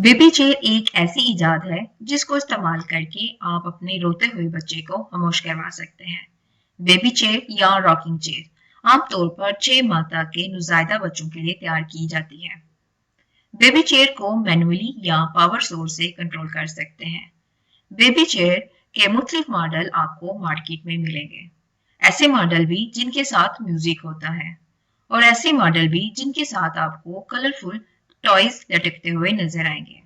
Baby chair एक ऐसी इजाद है जिसको इस्तेमाल करके आप अपने रोते हुए बच्चे को खामोश करवा सकते हैं। बेबी चेयर या रॉकिंग चेयर आमतौर पर 6 माह तक के नुज़ायदा बच्चों के लिए तैयार की जाती है। बेबी चेयर को मैनुअली या पावर सोर्स से कंट्रोल कर सकते हैं। बेबी चेयर के मुख्तलिफ मॉडल आपको मार्केट में मिलेंगे। ऐसे मॉडल भी जिनके साथ म्यूजिक होता है और ऐसे मॉडल भी जिनके साथ आपको कलरफुल टॉयज लटकते हुए नजर आएंगे।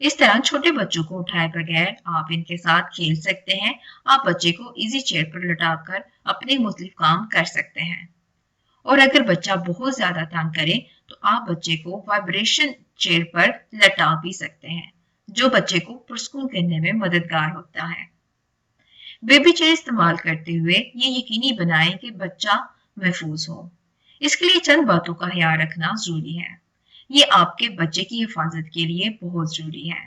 इस तरह छोटे बच्चों को उठाए बगैर आप इनके साथ खेल सकते हैं। आप बच्चे को इजी चेयर पर लटाकर अपने मुख्तलिफ काम कर सकते हैं। और अगर बच्चा बहुत ज्यादा तंग करे तो आप बच्चे को वाइब्रेशन चेयर पर लटा भी सकते हैं, जो बच्चे को पुरस्कून करने में मददगार होता है। बेबी चेयर इस्तेमाल करते हुए ये यकीनी बनाएं कि बच्चा महफूज हो। इसके लिए चंद बातों का ख्याल रखना जरूरी है। ये आपके बच्चे की हिफाजत के लिए बहुत जरूरी है।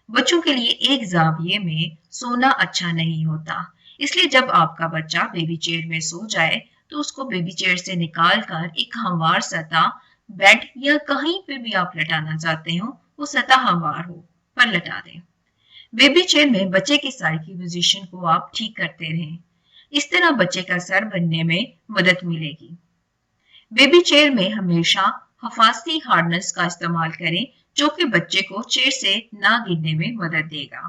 बच्चों के लिए एक जाविये में सोना अच्छा नहीं होता, इसलिए जब आपका बच्चा बेबी चेयर में सो जाए तो उसको बेबी चेयर से निकाल कर एक हमवार सतह, बेड या कहीं पे भी आप लटाना चाहते हो वो सतह हमवार हो पर लटा दें। बेबी चेयर में बच्चे की सर की पोजीशन को आप ठीक करते रहें। इस तरह बच्चे का सर बनने में मदद मिलेगी। बेबी चेयर में हमेशा हफाजती हार्नेस का इस्तेमाल करें, जो कि बच्चे को चेयर से ना गिरने में मदद देगा।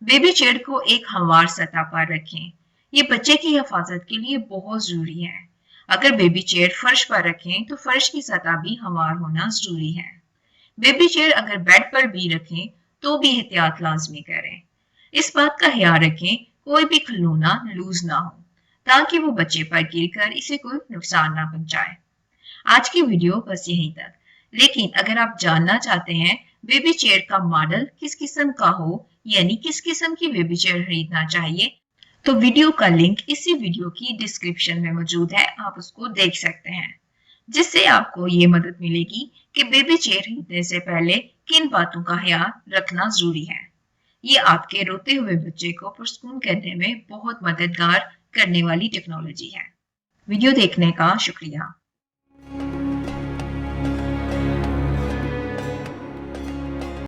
बेबी चेयर को एक हमवार सतह पर रखें। ये बच्चे की हिफाजत के लिए बहुत जरूरी है। अगर बेबी चेयर फर्श पर रखें तो फर्श की सतह भी हमवार होना जरूरी है। बेबी चेयर अगर बेड पर भी रखें तो भी एहतियात लाजमी करें। इस बात का ख्याल रखें कोई भी खिलौना लूज ना हो, ताकि वो बच्चे पर गिरकर इसे कोई नुकसान ना पहुंचाए। आज की वीडियो बस यहीं तक, लेकिन अगर आप जानना चाहते हैं बेबी चेयर का मॉडल किस किस्म का हो, यानी किस किस्म की बेबी चेयर खरीदना चाहिए, तो वीडियो का लिंक इसी वीडियो की डिस्क्रिप्शन में मौजूद है, आप उसको देख सकते हैं, जिससे आपको ये मदद मिलेगी कि बेबी चेयर खरीदने से पहले किन बातों का ख्याल रखना जरूरी है। ये आपके रोते हुए बच्चे को पुरस्कून करने में बहुत मददगार करने वाली टेक्नोलॉजी है। वीडियो देखने का शुक्रिया।